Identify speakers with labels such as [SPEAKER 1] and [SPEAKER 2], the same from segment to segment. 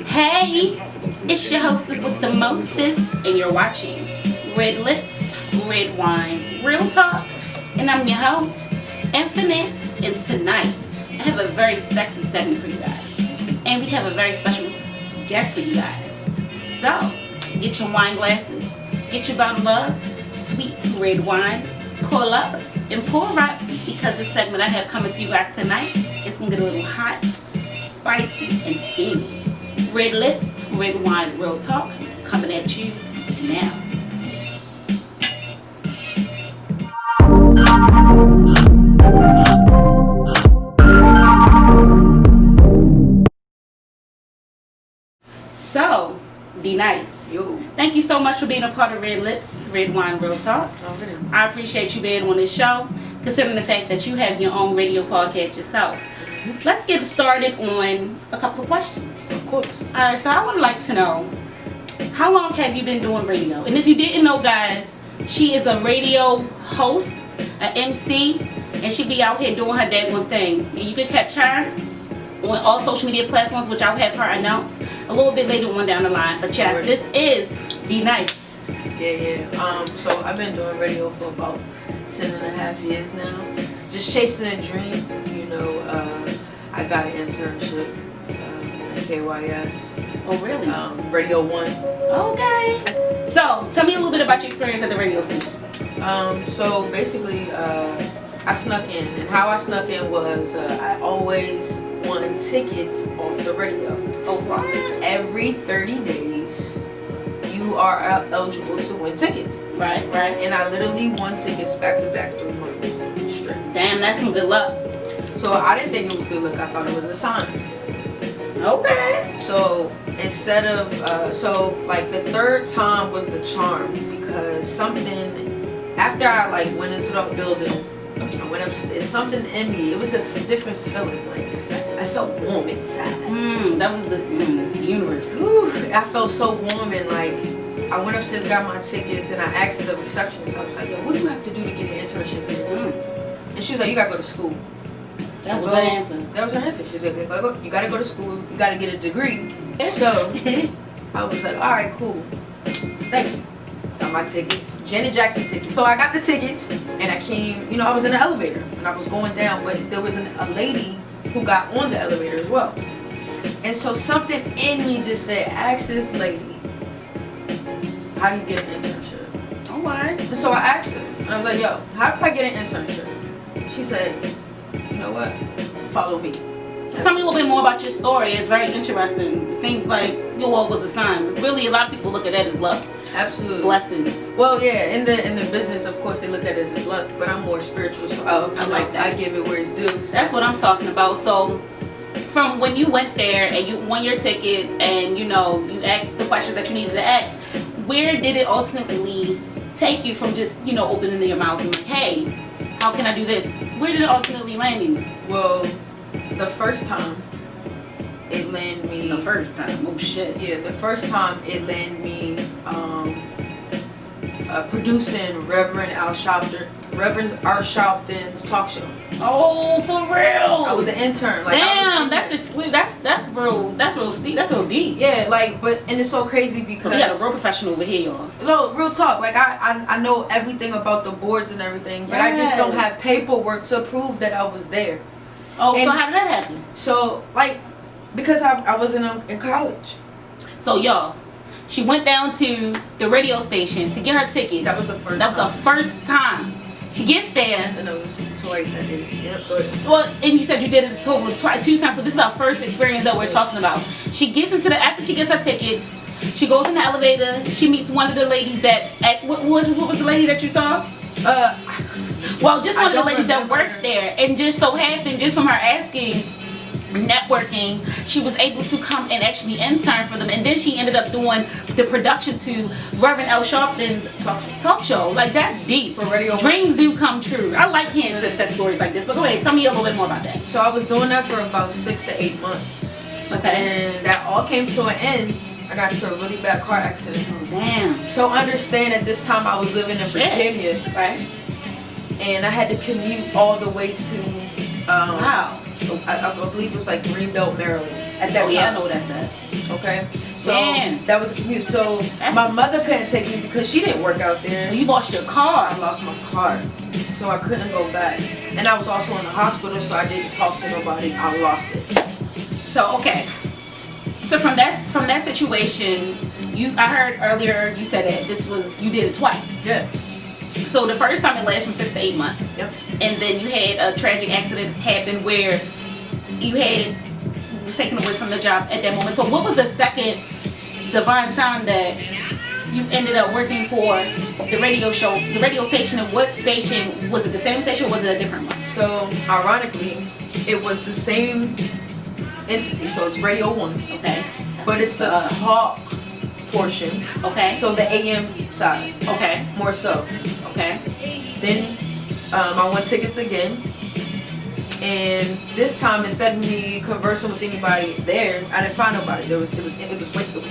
[SPEAKER 1] Hey, it's your hostess with the mostest, and you're watching Red Lips, Red Wine, Real Talk, and I'm your host, Infinite, and tonight I have a very sexy segment for you guys, and we have a very special guest for you guys. So, get your wine glasses, get your bottle of sweet red wine, pull up, and pour up, because the segment I have coming to you guys tonight is going to get a little hot, spicy, and steamy. Red Lips, Red Wine, Real Talk, coming at you now. So, D-Nice, thank you so much for being a part of Red Lips, Red Wine, Real Talk. I appreciate you being on this show, considering the fact that you have your own radio podcast yourself. Let's get started on a couple of questions.
[SPEAKER 2] Of course.
[SPEAKER 1] Alright, so I would like to know, how long have you been doing radio? And if you didn't know, guys, she is a radio host, an MC, and she be out here doing her daggone thing. And you can catch her on all social media platforms, which I'll have her announce a little bit later on down the line. But yes, this is D-Nice.
[SPEAKER 2] Yeah. So I've been doing radio for about 10.5 years now. Just chasing a dream, you know. I got an internship at KYS.
[SPEAKER 1] Oh, really?
[SPEAKER 2] Radio 1.
[SPEAKER 1] Okay. So, tell me a little bit about your experience at the radio station.
[SPEAKER 2] So basically, I snuck in. And how I snuck in was I always won tickets off the radio.
[SPEAKER 1] Oh, wow.
[SPEAKER 2] Every 30 days, you are eligible to win tickets.
[SPEAKER 1] Right.
[SPEAKER 2] And I literally won tickets back to back 3 months straight.
[SPEAKER 1] Damn, that's some good luck.
[SPEAKER 2] So I didn't think it was good luck. I thought it was a sign.
[SPEAKER 1] Okay.
[SPEAKER 2] So instead of, like the third time was the charm, because something, after I like went into the building, I went upstairs, something in me, it was a different feeling. Like I felt warm inside.
[SPEAKER 1] That was the universe.
[SPEAKER 2] Ooh, I felt so warm, and like I went upstairs, got my tickets, and I asked the receptionist, I was like, yo, what do you have to do to get an internship here? And she was like, you gotta go to school.
[SPEAKER 1] That was her answer.
[SPEAKER 2] That was her answer. She said, you gotta go to school, you gotta get a degree. So I was like, alright, cool. Thank you. Got my tickets. Janet Jackson tickets. So I got the tickets, and I came, you know, I was in the elevator and I was going down, but there was a lady who got on the elevator as well. And so something in me just said, ask this lady, how do you get an internship?
[SPEAKER 1] Alright.
[SPEAKER 2] And so I asked her, and I was like, yo, how can I get an internship? She said, you know what? Follow me.
[SPEAKER 1] Tell me a little bit more about your story. It's very interesting. It seems like your walk was a sign. Really, a lot of people look at that as luck.
[SPEAKER 2] Absolutely.
[SPEAKER 1] Blessings.
[SPEAKER 2] Well, yeah, in the business, of course, they look at it as luck, but I'm more spiritual, so
[SPEAKER 1] I like that.
[SPEAKER 2] I give it where it's due. So.
[SPEAKER 1] That's what I'm talking about. So, from when you went there and you won your ticket and, you know, you asked the questions that you needed to ask, where did it ultimately take you from just, you know, opening your mouth and like, hey, how can I do this? Where did it ultimately land you?
[SPEAKER 2] Well, the first time, it landed me...
[SPEAKER 1] The first time? Oh, shit.
[SPEAKER 2] Yeah, the first time it landed me producing Reverend Al Sharpton's talk show.
[SPEAKER 1] Oh, for real?
[SPEAKER 2] I was an intern. Like,
[SPEAKER 1] damn, that's exclusive. That's real deep.
[SPEAKER 2] Yeah, like, and it's so crazy because...
[SPEAKER 1] So we got a real professional over here, y'all.
[SPEAKER 2] No, real talk. Like, I know everything about the boards and everything, but I just don't have paperwork to prove that I was there.
[SPEAKER 1] Oh, and so how did that happen?
[SPEAKER 2] So, like, because I was in college.
[SPEAKER 1] So, y'all, she went down to the radio station to get her tickets.
[SPEAKER 2] That was the first time.
[SPEAKER 1] That was the first time. She gets there.
[SPEAKER 2] No, it was twice I did it. Yep, go ahead.
[SPEAKER 1] Well, and you said you did it a total of 2 times, so this is our first experience that we're talking about. She gets after she gets her tickets, she goes in the elevator, she meets one of the ladies that, what was the lady that you saw? Well, just one of the ladies that worked there, and just so happened, just from her asking, networking, she was able to come and actually intern for them, and then she ended up doing the production to Reverend Al Sharpton's talk show. Like, that's deep.
[SPEAKER 2] For radio.
[SPEAKER 1] Dreams do come true. I like hearing success stories like this, but go ahead, tell me a little bit more about that.
[SPEAKER 2] So I was doing that for about 6 to 8 months.
[SPEAKER 1] Okay.
[SPEAKER 2] And that all came to an end. I got into a really bad car accident.
[SPEAKER 1] Oh, damn.
[SPEAKER 2] So understand at this time I was living in Virginia.
[SPEAKER 1] Right.
[SPEAKER 2] And I had to commute all the way to
[SPEAKER 1] wow.
[SPEAKER 2] I believe it was like Greenbelt, Maryland at that time.
[SPEAKER 1] Yeah, I know that's that.
[SPEAKER 2] Okay, so
[SPEAKER 1] Man.
[SPEAKER 2] that was commute. So my mother couldn't take me because she didn't work out there.
[SPEAKER 1] So you lost your car.
[SPEAKER 2] I lost my car, so I couldn't go back. And I was also in the hospital, so I didn't talk to nobody. I lost it.
[SPEAKER 1] So okay. So from that situation, I heard earlier you said that you did it twice.
[SPEAKER 2] Yeah.
[SPEAKER 1] So the first time it lasted from 6 to 8 months.
[SPEAKER 2] Yep.
[SPEAKER 1] And then you had a tragic accident happen where you was taken away from the job at that moment. So what was the second divine time that you ended up working for the radio station? And what station? Was it the same station or was it a different one?
[SPEAKER 2] So ironically, it was the same entity. So it's Radio 1.
[SPEAKER 1] Okay.
[SPEAKER 2] But it's the talk portion.
[SPEAKER 1] Okay.
[SPEAKER 2] So the AM side.
[SPEAKER 1] Okay.
[SPEAKER 2] More so.
[SPEAKER 1] Okay.
[SPEAKER 2] Then I won tickets again. And this time, instead of me conversing with anybody there, I didn't find nobody. It was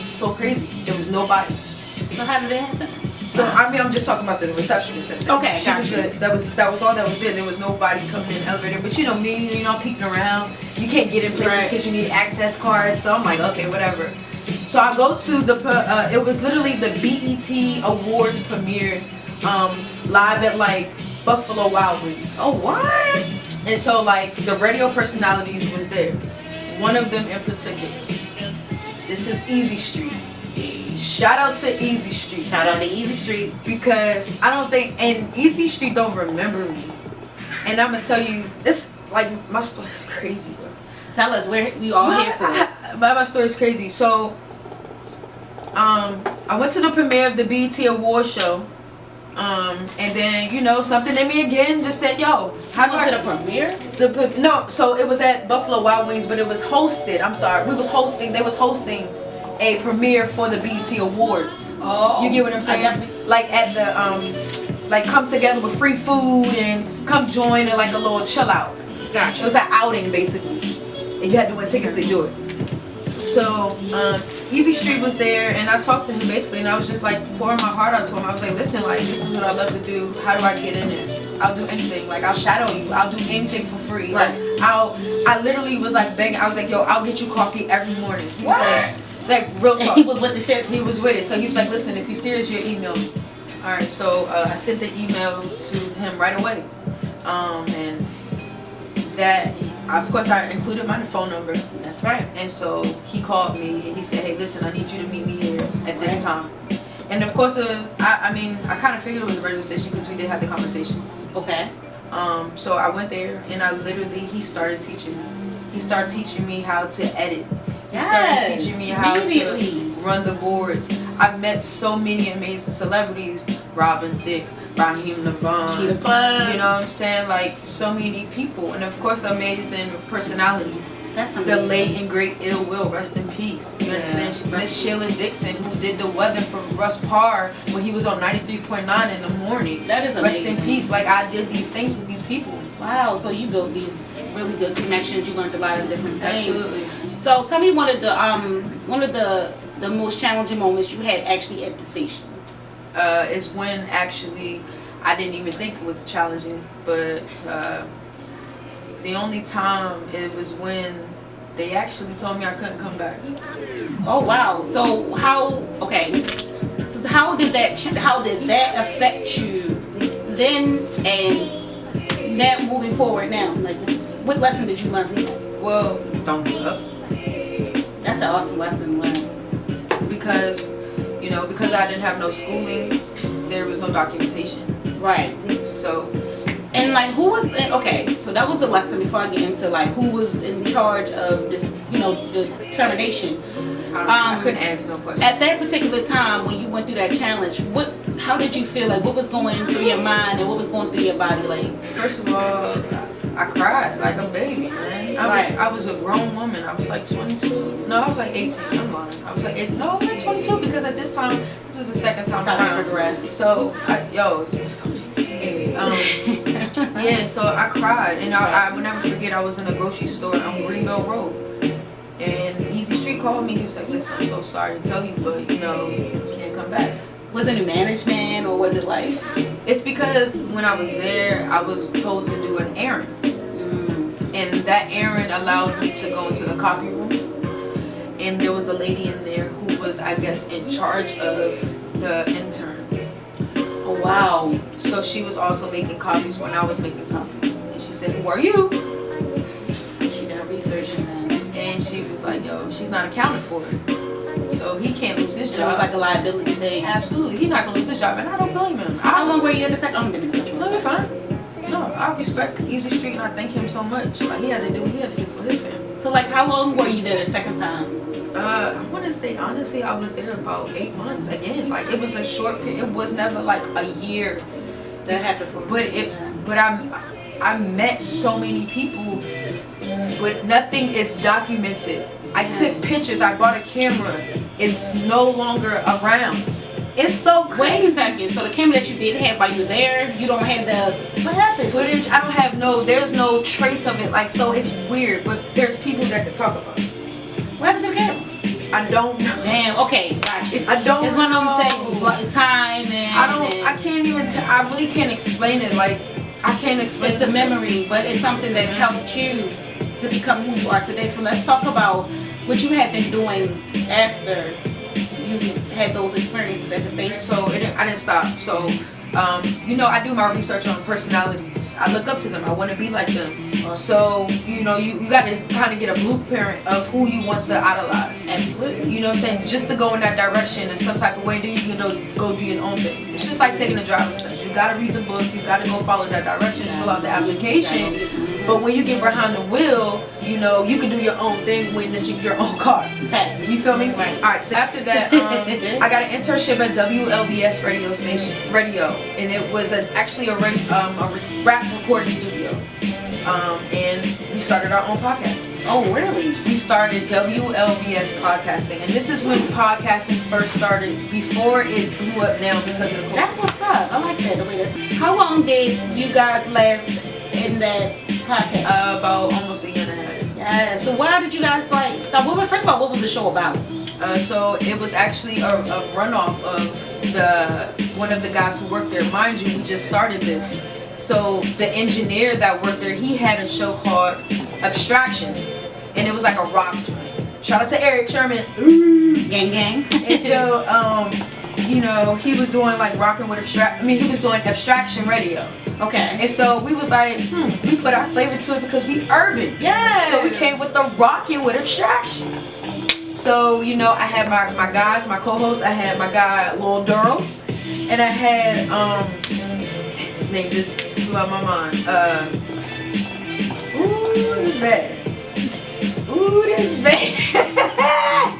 [SPEAKER 2] so crazy. There was nobody.
[SPEAKER 1] So how did it happen?
[SPEAKER 2] So I mean, I'm just talking about the receptionist. That's it.
[SPEAKER 1] Okay,
[SPEAKER 2] she was
[SPEAKER 1] gotcha.
[SPEAKER 2] good. That was all that was there. There was nobody coming in the elevator. But you know me, I'm peeking around. You can't get in places because you need access cards. So I'm like, okay, whatever. So I go to it was literally the BET Awards premiere, live at like Buffalo Wild Wings.
[SPEAKER 1] Oh, what?
[SPEAKER 2] And so like the radio personalities was there. One of them in particular. This is Easy Street. Shout out to Easy Street.
[SPEAKER 1] Shout out to Easy Street.
[SPEAKER 2] Because I don't think, and Easy Street don't remember me. And I'm gonna tell you, this like my story's crazy, bro.
[SPEAKER 1] Tell us where we all here for.
[SPEAKER 2] My story's crazy. So, I went to the premiere of the BET Award show. And then something in me again just said, "Yo, how do I?"
[SPEAKER 1] To the premiere?
[SPEAKER 2] No, so it was at Buffalo Wild Wings, but it was hosted. I'm sorry, they was hosting a premiere for the BET Awards.
[SPEAKER 1] Oh,
[SPEAKER 2] you get what I'm saying? Like at the like come together with free food and come join in like a little chill out.
[SPEAKER 1] Gotcha.
[SPEAKER 2] It was an outing basically, and you had to win tickets to do it. So Easy Street was there, and I talked to him basically, and I was just like pouring my heart out to him. I was like, listen, like this is what I love to do. How do I get in it? I'll do anything. Like I'll shadow you. I'll do anything for free.
[SPEAKER 1] Right.
[SPEAKER 2] Like I literally was like begging. I was like, yo, I'll get you coffee every morning. He was like real talk.
[SPEAKER 1] He was with the shit.
[SPEAKER 2] He was with it. So he was like, listen, if you're serious, you email me. All right. So I sent the email to him right away, and that. Of course, I included my phone number.
[SPEAKER 1] That's right.
[SPEAKER 2] And so he called me and he said, hey, listen, I need you to meet me here at this time. And of course, I kind of figured it was a radio station because we did have the conversation.
[SPEAKER 1] Okay.
[SPEAKER 2] So I went there and he started teaching me. He started teaching me how to edit. He started teaching me how to run the boards. I've met so many amazing celebrities. Robin Thicke, Raheem Navon,
[SPEAKER 1] You know what
[SPEAKER 2] I'm saying? Like so many people, and of course amazing personalities.
[SPEAKER 1] That's amazing.
[SPEAKER 2] The late and great Ill Will, rest in peace. You understand? Miss Sheila Dixon, who did the weather for Russ Parr when he was on 93.9 in the morning.
[SPEAKER 1] That is amazing.
[SPEAKER 2] Rest in peace. Like I did these things with these people.
[SPEAKER 1] Wow. So you built these really good connections. You learned a lot of different things.
[SPEAKER 2] Absolutely.
[SPEAKER 1] So tell me one of the most challenging moments you had actually at the station.
[SPEAKER 2] Is when actually I didn't even think it was challenging, but the only time it was when they actually told me I couldn't come back.
[SPEAKER 1] Oh wow! So how did that affect you then and that moving forward now? Like, what lesson did you learn from that?
[SPEAKER 2] Well, don't give up.
[SPEAKER 1] That's an awesome lesson to learn.
[SPEAKER 2] Because I didn't have no schooling, there was no documentation.
[SPEAKER 1] Right.
[SPEAKER 2] So.
[SPEAKER 1] And like, who was so that was the lesson. Before I get into like who was in charge of this, the termination.
[SPEAKER 2] I couldn't answer no question.
[SPEAKER 1] At that particular time when you went through that challenge, how did you feel? Like, what was going through your mind and what was going through your body? Like,
[SPEAKER 2] first of all, I cried like a baby, man. I was a grown woman. I was like 22. No, I was like 18. I'm lying. I was like 18. No, I'm like 22 because at this time, this is the second time around. So, anyway, yeah. So I cried, and I will never forget. I was in a grocery store on Greenbelt Road, and Easy Street called me. He was like, "Listen, I'm so sorry to tell you, but you can't come back."
[SPEAKER 1] Was it new management or was it like?
[SPEAKER 2] It's because when I was there, I was told to do an errand. And that errand allowed me to go into the copy room. And there was a lady in there who was, I guess, in charge of the intern.
[SPEAKER 1] Oh, wow.
[SPEAKER 2] So she was also making copies when I was making copies. And she said, "Who are you?"
[SPEAKER 1] She done research and then.
[SPEAKER 2] And she was like, "Yo, she's not accounted for it. So he can't lose his
[SPEAKER 1] It
[SPEAKER 2] job."
[SPEAKER 1] was like a liability thing.
[SPEAKER 2] Absolutely. He's not going to lose his job. And I don't blame him.
[SPEAKER 1] How long were you in the second? I'm going to
[SPEAKER 2] No, you're fine. No, I respect Easy Street and I thank him so much. Like, he had to do what he had to do for his family.
[SPEAKER 1] So, like, how long were you there the second time?
[SPEAKER 2] I want to say, honestly, I was there about 8 months. Again, like, it was a short period. It was never like a year.
[SPEAKER 1] That happened for me.
[SPEAKER 2] But I met so many people, but nothing is documented. I took pictures. I bought a camera. It's no longer around. It's so crazy.
[SPEAKER 1] Wait a second. So the camera that you did have while you were there, you don't have the what happened?
[SPEAKER 2] Footage. I don't have there's no trace of it. Like, so it's weird, but there's people that can talk about it.
[SPEAKER 1] What happened to the camera?
[SPEAKER 2] I don't know.
[SPEAKER 1] Damn. Okay. Gotcha.
[SPEAKER 2] I don't.
[SPEAKER 1] It's one of
[SPEAKER 2] know.
[SPEAKER 1] them things. Like time and.
[SPEAKER 2] I can't even. I really can't explain it. Like, I can't explain.
[SPEAKER 1] It's a memory, but it's something that helped you to become who you are today. So let's talk about what you have been doing after you had those experiences at the station.
[SPEAKER 2] So I didn't stop. So, I do my research on personalities. I look up to them. I want to be like them. So, you got to kind of get a blueprint of who you want to idolize.
[SPEAKER 1] Absolutely.
[SPEAKER 2] You know what I'm saying? Just to go in that direction in some type of way, then you can go do your own thing. It's just like taking a driver's test. You got to read the book. You got to go follow that directions, fill out the application. But when you get behind the wheel, you can do your own thing when it's your own car.
[SPEAKER 1] Facts.
[SPEAKER 2] You feel me?
[SPEAKER 1] Right.
[SPEAKER 2] All right. So after that, I got an internship at WLBS radio, and it was actually a rap recording studio. And we started our own podcast.
[SPEAKER 1] Oh, really?
[SPEAKER 2] We started WLBS podcasting, and this is when podcasting first started. Before it blew up now because of the COVID.
[SPEAKER 1] That's what's up. I like that. The way that's. How long did you guys last in that podcast?
[SPEAKER 2] About almost a year and a half.
[SPEAKER 1] Yeah. So why did you guys stop? First of all, what was the show about?
[SPEAKER 2] So it was actually a runoff of one of the guys who worked there. Mind you, we just started this. So the engineer that worked there, he had a show called Abstractions, and it was like a rock joint. Shout out to Eric Sherman.
[SPEAKER 1] Gang gang.
[SPEAKER 2] And so, he was doing like rocking with he was doing abstraction radio.
[SPEAKER 1] Okay.
[SPEAKER 2] And so we was like, we put our flavor to it because we urban.
[SPEAKER 1] Yeah.
[SPEAKER 2] So we came with the rocking with abstractions. So, I had my guys, my co-hosts. I had my guy Lil Duro, and I had his name just flew out my mind. This is bad. Ooh, this is bad.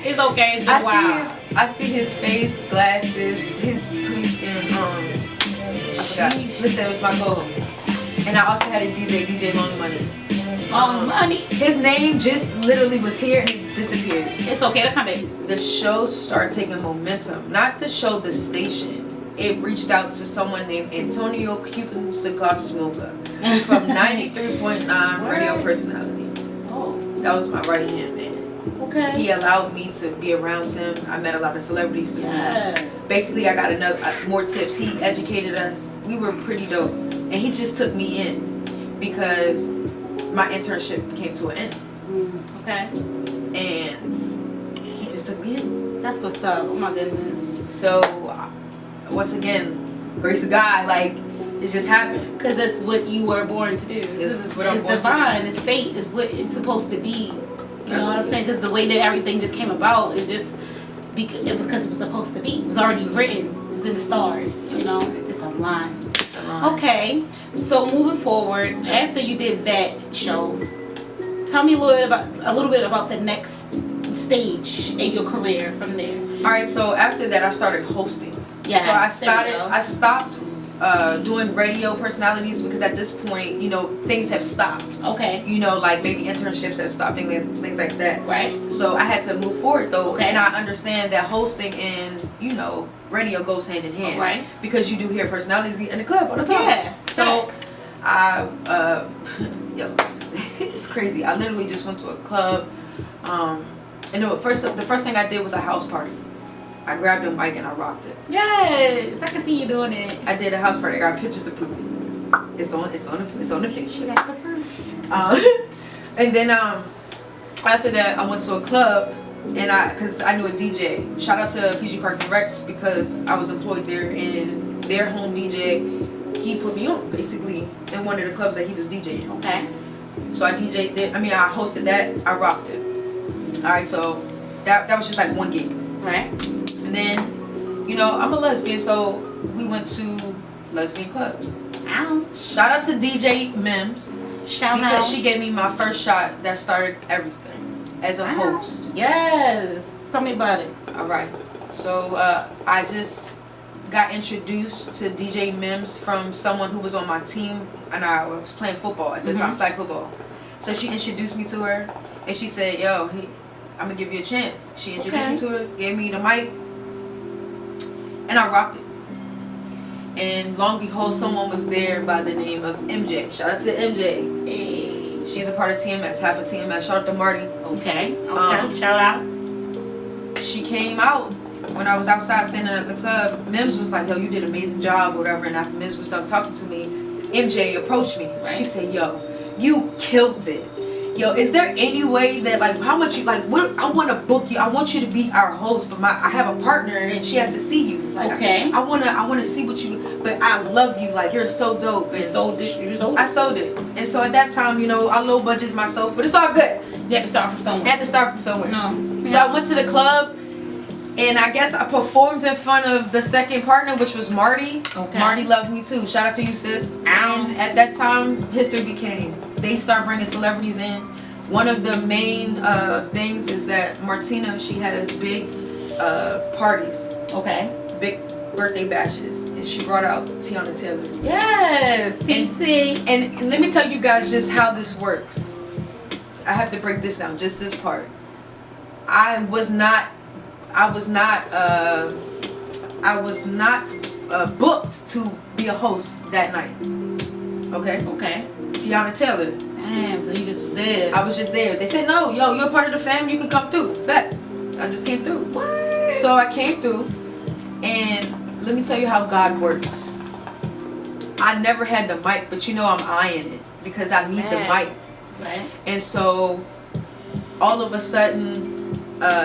[SPEAKER 1] It's okay. It's wild.
[SPEAKER 2] I see his face, glasses, his pretty skin. I forgot. Listen, it was my co-host, and I also had a DJ Long Money.
[SPEAKER 1] Long Money.
[SPEAKER 2] His name just literally was here and it disappeared.
[SPEAKER 1] It's okay to come back.
[SPEAKER 2] The show started taking momentum. Not the show, the station. It reached out to someone named Antonio Cuban Cigar Smoker from 93.9 radio personality.
[SPEAKER 1] Oh.
[SPEAKER 2] That was my right hand man.
[SPEAKER 1] Okay.
[SPEAKER 2] He allowed me to be around him. I met a lot of celebrities through him. Basically, I got more tips. He educated us. We were pretty dope. And he just took me in because my internship came to an end.
[SPEAKER 1] Okay.
[SPEAKER 2] And he just took me in.
[SPEAKER 1] That's what's up. Oh my goodness.
[SPEAKER 2] So, once again, grace of God, like, it just happened.
[SPEAKER 1] Because that's what you were born to do.
[SPEAKER 2] This is what I'm born
[SPEAKER 1] to do. It's divine.
[SPEAKER 2] to
[SPEAKER 1] It's fate. It's what it's supposed to be. You know what I'm saying? Because the way that everything just came about, it just because it was supposed to be. It was already written. It's in the stars. It's a line. Okay. So moving forward, after you did that show, tell me a little bit about the next stage in your career from there.
[SPEAKER 2] All right. So after that, I started hosting.
[SPEAKER 1] Yeah.
[SPEAKER 2] So I stopped doing radio personalities because at this point, things have stopped.
[SPEAKER 1] Okay.
[SPEAKER 2] Like maybe internships have stopped, things like that.
[SPEAKER 1] Right.
[SPEAKER 2] So I had to move forward though,
[SPEAKER 1] Okay.
[SPEAKER 2] and I understand that hosting and radio goes hand in hand.
[SPEAKER 1] Right.
[SPEAKER 2] Because you do hear personalities in the club all the time.
[SPEAKER 1] Yeah.
[SPEAKER 2] So it's crazy. I literally just went to a club, and the first thing I did was a house party. I grabbed a mic and I rocked it.
[SPEAKER 1] Yes, I can see you doing it.
[SPEAKER 2] I did a house party. I got pictures to prove it. It's on the picture.
[SPEAKER 1] You got the proof.
[SPEAKER 2] And then after that, I went to a club, and cause I knew a DJ. Shout out to PG Parks and Recs because I was employed there, and their home DJ, he put me on basically in one of the clubs that he was DJing.
[SPEAKER 1] Okay.
[SPEAKER 2] So I DJ'd it. I mean, I hosted that. I rocked it. All right, so that was just like one gig.
[SPEAKER 1] Right.
[SPEAKER 2] And then, you know, I'm a lesbian, so we went to lesbian clubs.
[SPEAKER 1] Ow.
[SPEAKER 2] Shout out to DJ Mims.
[SPEAKER 1] Shout out.
[SPEAKER 2] Because she gave me my first shot that started everything as a host.
[SPEAKER 1] Yes. Tell me about it.
[SPEAKER 2] All right. So I just got introduced to DJ Mims from someone who was on my team, and I was playing football at the time, flag football. So she introduced me to her, and she said, "Yo, I'm gonna give you a chance." She introduced me to her, gave me the mic, and I rocked it. And long behold, someone was there by the name of MJ. Shout out to MJ.
[SPEAKER 1] Hey.
[SPEAKER 2] She's a part of TMS, half of TMS. Shout out to Marty.
[SPEAKER 1] Okay. Shout out.
[SPEAKER 2] She came out when I was outside standing at the club. Mims was like, "Yo, you did an amazing job," whatever. And after Mims was done talking to me, MJ approached me.
[SPEAKER 1] Right.
[SPEAKER 2] She said, "Yo, you killed it. Yo, is there any way that, like, how much you, like, what, I want to book you. I want you to be our host, but I have a partner and she has to see you. Like,
[SPEAKER 1] okay.
[SPEAKER 2] I want to see what you, but I love you. Like, you're so dope." And
[SPEAKER 1] you sold
[SPEAKER 2] I sold it. And so at that time, you know, I low budgeted myself, but it's all good.
[SPEAKER 1] You had to start from somewhere.
[SPEAKER 2] I had to start from somewhere.
[SPEAKER 1] No.
[SPEAKER 2] So I went to the club, and I guess I performed in front of the second partner, which was Marty.
[SPEAKER 1] Okay.
[SPEAKER 2] Marty loved me too. Shout out to you, sis.
[SPEAKER 1] Ow.
[SPEAKER 2] And at that time, history became. They start bringing celebrities in. One of the main things is that Martina, she has big parties.
[SPEAKER 1] Okay.
[SPEAKER 2] Big birthday bashes. And she brought out Tiana Taylor.
[SPEAKER 1] Yes. TT.
[SPEAKER 2] And let me tell you guys just how this works. I have to break this down, just this part. I was not booked to be a host that night. Okay?
[SPEAKER 1] Okay.
[SPEAKER 2] Tiana Taylor.
[SPEAKER 1] Damn, so you just was there.
[SPEAKER 2] I was just there. They said, "No, yo, you're part of the family, you can come through." Bet. I just came through.
[SPEAKER 1] What?
[SPEAKER 2] So I came through, and let me tell you how God works. I never had the mic, but you know I'm eyeing it because I need the mic.
[SPEAKER 1] Right.
[SPEAKER 2] And so all of a sudden,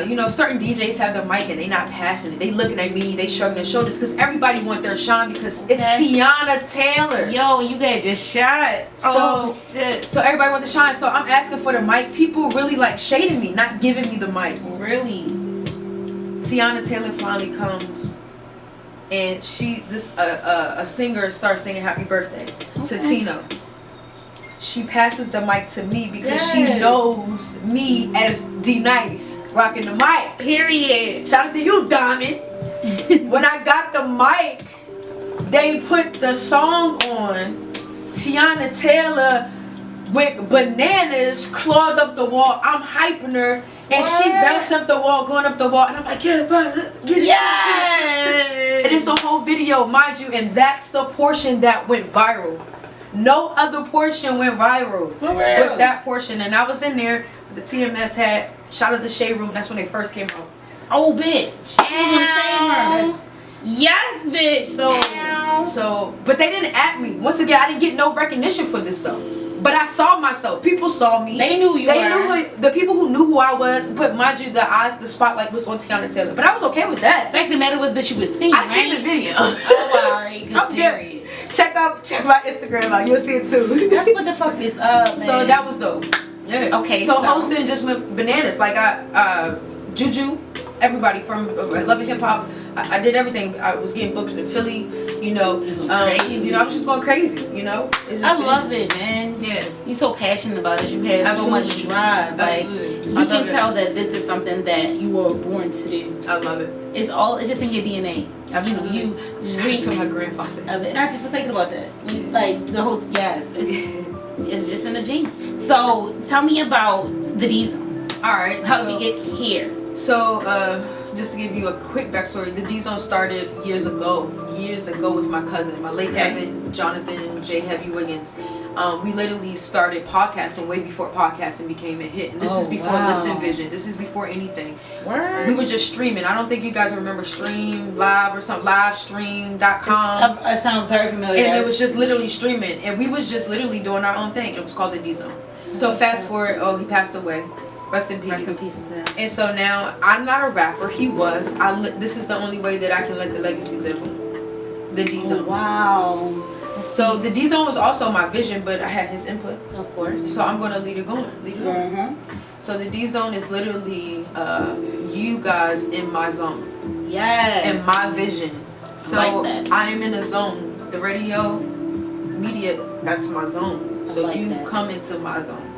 [SPEAKER 2] you know, certain DJs have the mic and they not passing it. They looking at me, they shrugging their shoulders because everybody want their shine because it's Tiana Taylor.
[SPEAKER 1] Yo, you got just shot.
[SPEAKER 2] So
[SPEAKER 1] shit.
[SPEAKER 2] So everybody want the shine. So I'm asking for the mic. People really like shading me, not giving me the mic.
[SPEAKER 1] Really?
[SPEAKER 2] Tiana Taylor finally comes, and a singer starts singing "Happy Birthday" to Tino. She passes the mic to me because she knows me as D-Nice rocking the mic.
[SPEAKER 1] Period.
[SPEAKER 2] Shout out to you, Diamond. When I got the mic, they put the song on. Tiana Taylor went bananas, clawed up the wall. I'm hyping her, and she bounced up the wall, going up the wall, and I'm like, "Get it,
[SPEAKER 1] yes!"
[SPEAKER 2] And it's a whole video, mind you, and that's the portion that went viral. No other portion went viral but that portion. And I was in there, the TMS had, shout out the Shade Room, that's when they first came out.
[SPEAKER 1] Oh, bitch. She was on the Shade Room. Yes, bitch.
[SPEAKER 2] So, but they didn't at me. Once again, I didn't get no recognition for this though. But I saw myself. People saw me.
[SPEAKER 1] They knew you were.
[SPEAKER 2] The people who knew who I was, but mind you, the spotlight was on Tiana Taylor. But I was okay with that.
[SPEAKER 1] The fact of the matter was, bitch, you was seen,
[SPEAKER 2] I seen the video.
[SPEAKER 1] Oh, alright.
[SPEAKER 2] I'm good. Check my Instagram out. You'll see it too.
[SPEAKER 1] That's what the fuck this up, man.
[SPEAKER 2] So that was dope. Yeah.
[SPEAKER 1] Okay.
[SPEAKER 2] So hosting just went bananas. Like Juju, everybody from Love and Hip Hop. I did everything. I was getting booked in Philly. You know, you know, I was just going crazy. You know.
[SPEAKER 1] I love it, man.
[SPEAKER 2] Yeah.
[SPEAKER 1] You're so passionate about it. You have so much drive. Like you can tell that this is something that you were born to do.
[SPEAKER 2] I love it.
[SPEAKER 1] It's just in your DNA.
[SPEAKER 2] Absolutely.
[SPEAKER 1] You
[SPEAKER 2] read to my grandfather.
[SPEAKER 1] And I just was thinking about that. Like the whole it's just in the gene. So tell me about the D Zone.
[SPEAKER 2] All right.
[SPEAKER 1] How did we get here?
[SPEAKER 2] So just to give you a quick backstory, the D Zone started years ago with my cousin, my late cousin Jonathan J. Heavy Wiggins. We literally started podcasting way before podcasting became a hit. And this is before Listen Vision. This is before anything.
[SPEAKER 1] Word.
[SPEAKER 2] We were just streaming. I don't think you guys remember Stream Live or something, livestream.com.
[SPEAKER 1] It sounds very familiar.
[SPEAKER 2] And it was just literally streaming. And we was just literally doing our own thing. It was called the D Zone. So fast forward, he passed away. Rest in peace.
[SPEAKER 1] Rest in peace to him.
[SPEAKER 2] And so now I'm not a rapper. He was. This is the only way that I can let the legacy live on. The D Zone.
[SPEAKER 1] Oh, wow.
[SPEAKER 2] So the D Zone was also my vision, but I had his input.
[SPEAKER 1] Of course.
[SPEAKER 2] So I'm gonna lead it going. Lead it on. So the D Zone is literally you guys in my zone.
[SPEAKER 1] Yes.
[SPEAKER 2] And my vision. So
[SPEAKER 1] like that.
[SPEAKER 2] I am in a zone. The radio, media, that's my zone. So
[SPEAKER 1] like
[SPEAKER 2] you
[SPEAKER 1] that.
[SPEAKER 2] come into my zone.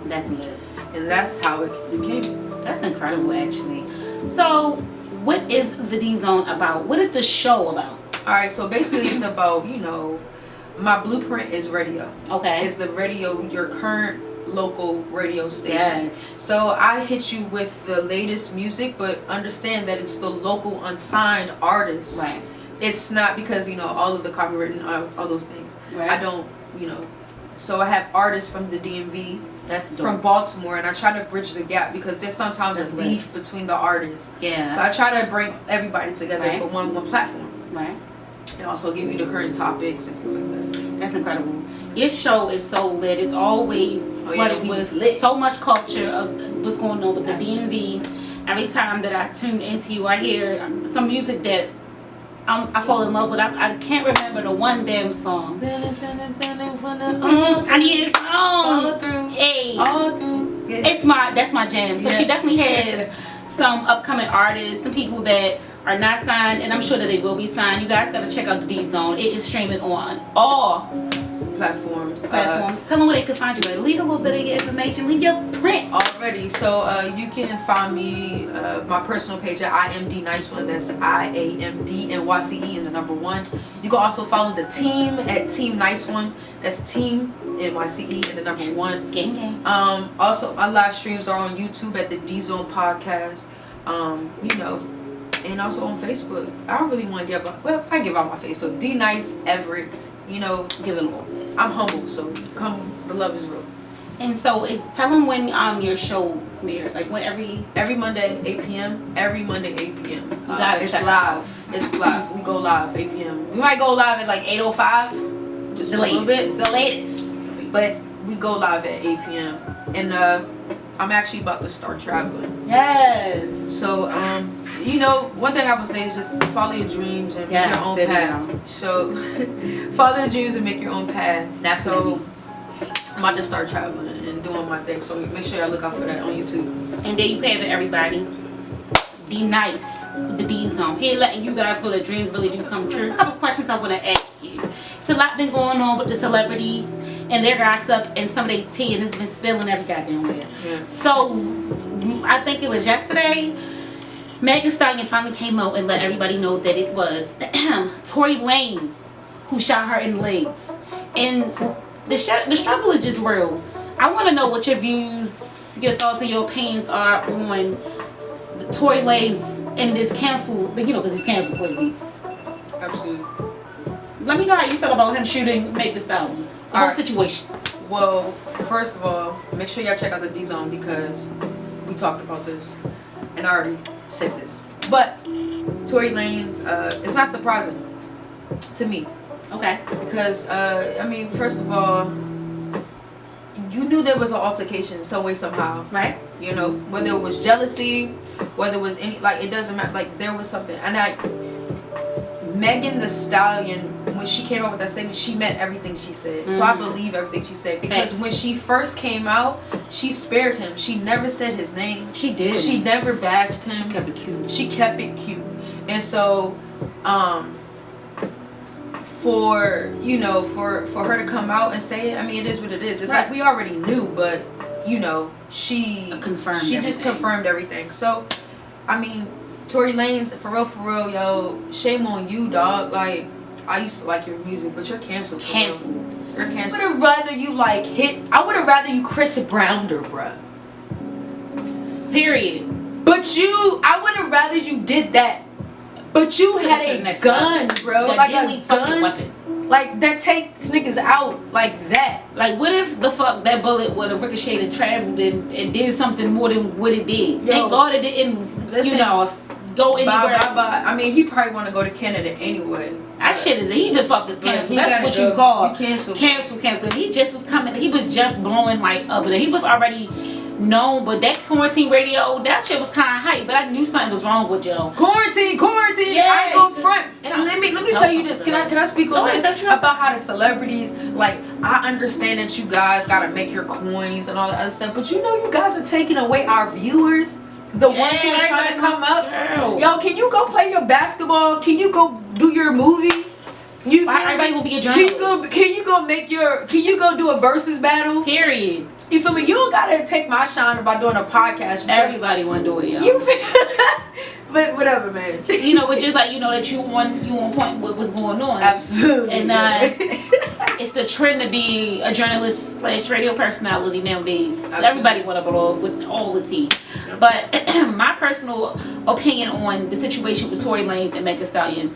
[SPEAKER 1] That's lit.
[SPEAKER 2] And that's how it became.
[SPEAKER 1] That's incredible, actually. So, what is the D Zone about? What is the show about?
[SPEAKER 2] Alright, so basically it's about, my blueprint is radio.
[SPEAKER 1] Okay.
[SPEAKER 2] It's the radio, your current local radio station.
[SPEAKER 1] Yes.
[SPEAKER 2] So I hit you with the latest music, but understand that it's the local unsigned artists.
[SPEAKER 1] Right.
[SPEAKER 2] It's not because, all of the copyright and all those things.
[SPEAKER 1] Right.
[SPEAKER 2] I don't, So I have artists from the DMV.
[SPEAKER 1] That's dope.
[SPEAKER 2] From Baltimore, and I try to bridge the gap because there's sometimes a beef between the artists.
[SPEAKER 1] Yeah.
[SPEAKER 2] So I try to bring everybody together for one platform.
[SPEAKER 1] Right.
[SPEAKER 2] And also give you the current topics and things like that.
[SPEAKER 1] That's incredible. Your show is so lit. It's always flooded with so much culture of what's going on with the DMV. Every time that I tune into you, I hear some music that I fall in love with. I can't remember the one damn song. I need a song.
[SPEAKER 2] All through.
[SPEAKER 1] Hey.
[SPEAKER 2] All through.
[SPEAKER 1] That's my jam. So she definitely has some upcoming artists, some people that are not signed, and I'm sure that they will be signed. You guys gotta check out the D Zone. It is streaming on all
[SPEAKER 2] platforms.
[SPEAKER 1] Tell them where they can find you. Leave a little bit of your information. Leave your print
[SPEAKER 2] already. So you can find me my personal page at IMD Nice One. That's IAMDNYCE and the number 1. You can also follow the team at Team Nice One. That's Team NYCE and the number 1.
[SPEAKER 1] Gang gang.
[SPEAKER 2] Also my live streams are on YouTube at the D Zone Podcast. And also on Facebook. I don't really want to give out. Well, I give out my face. So D Nice Everett. Give it a little bit. I'm humble, so come. The love is real.
[SPEAKER 1] And so, tell them when your show premieres. Like when
[SPEAKER 2] every Monday 8 p.m. Every Monday 8 p.m.
[SPEAKER 1] You got it.
[SPEAKER 2] It's live. It's live. We go live 8 p.m. We might go live at like 8:05. Just a little bit. The latest. But we go live at 8 p.m. And I'm actually about to start traveling.
[SPEAKER 1] Yes.
[SPEAKER 2] So one thing I would say is just follow your dreams and make your own path. So follow your dreams and make your own path.
[SPEAKER 1] Definitely.
[SPEAKER 2] So I'm about to start traveling and doing my thing. So make sure y'all look out for that on YouTube.
[SPEAKER 1] And there you have it, everybody. Be nice with the D Zone. Here letting you guys know that dreams really do come true. A couple questions I want to ask you. It's a lot been going on with the celebrity and their gossip and some of their tea, and it's been spilling every goddamn way.
[SPEAKER 2] Yeah.
[SPEAKER 1] So I think it was yesterday, Megan Thee Stallion finally came out and let everybody know that it was Tory Lanez who shot her in the legs. And the struggle is just real. I want to know what your views, your thoughts, and your opinions are on the Tory Lanez and this cancel, because he's canceled clearly.
[SPEAKER 2] Absolutely.
[SPEAKER 1] Let me know how you feel about him shooting Megan Thee Stallion. The whole situation.
[SPEAKER 2] Well, first of all, make sure y'all check out the D Zone because we talked about this and I already said this. But Tory Lanez, it's not surprising to me.
[SPEAKER 1] Okay.
[SPEAKER 2] Because first of all, you knew there was an altercation some way somehow.
[SPEAKER 1] Right.
[SPEAKER 2] Whether it was jealousy, whether it was any, it doesn't matter. There was something. And Megan Thee Stallion, when she came out with that statement, she meant everything she said. So I believe everything she said because when she first came out, she spared him. She never said his name.
[SPEAKER 1] She did.
[SPEAKER 2] She never bashed him.
[SPEAKER 1] She kept it cute.
[SPEAKER 2] She kept it cute. And so, for her to come out and say it, it is what it is. It's like we already knew, but she
[SPEAKER 1] confirmed.
[SPEAKER 2] She just confirmed everything. So, Tory Lanez, for real, yo, shame on you, dog. I used to like your music, but you're canceled.
[SPEAKER 1] Canceled.
[SPEAKER 2] You're canceled. I would have rather you I would have rather you Chris Browned her, bruh.
[SPEAKER 1] Period.
[SPEAKER 2] But I would have rather you did that. But you had a gun, bro.
[SPEAKER 1] Like a gun weapon.
[SPEAKER 2] That takes niggas out like that.
[SPEAKER 1] What if the fuck that bullet would have ricocheted, traveled, and did something more than what it did?
[SPEAKER 2] Yo,
[SPEAKER 1] thank God it didn't.
[SPEAKER 2] Listen,
[SPEAKER 1] go anywhere.
[SPEAKER 2] I mean, he probably want to go to Canada anyway.
[SPEAKER 1] That shit is, he the fuck is canceled.
[SPEAKER 2] Yeah,
[SPEAKER 1] that's what you call
[SPEAKER 2] cancel.
[SPEAKER 1] Cancel. He just was coming, he was just blowing like up. He was already known, but that quarantine radio, that shit was kind of hype. But I knew something was wrong with Joe.
[SPEAKER 2] Quarantine.
[SPEAKER 1] Yeah,
[SPEAKER 2] I ain't go front. And let me tell you this. Can I speak on this about how the celebrities, like, I understand that you guys gotta make your coins and all that other stuff, but you know you guys are taking away our viewers. The ones who are trying to come up.
[SPEAKER 1] Girl.
[SPEAKER 2] Yo, can you go play your basketball? Can you go do your movie?
[SPEAKER 1] Everybody will be a journalist.
[SPEAKER 2] Can you go do a versus battle?
[SPEAKER 1] Period.
[SPEAKER 2] You feel me? You don't gotta take my shine about doing a podcast.
[SPEAKER 1] Everybody want to do it, yo.
[SPEAKER 2] You but whatever, man.
[SPEAKER 1] You know, but just like you know that you on point with what's going on.
[SPEAKER 2] Absolutely.
[SPEAKER 1] And it's the trend to be a journalist / radio personality nowadays.
[SPEAKER 2] Absolutely.
[SPEAKER 1] Everybody want to blog with all the tea. But my personal opinion on the situation with Tory Lanez and Megan Thee Stallion,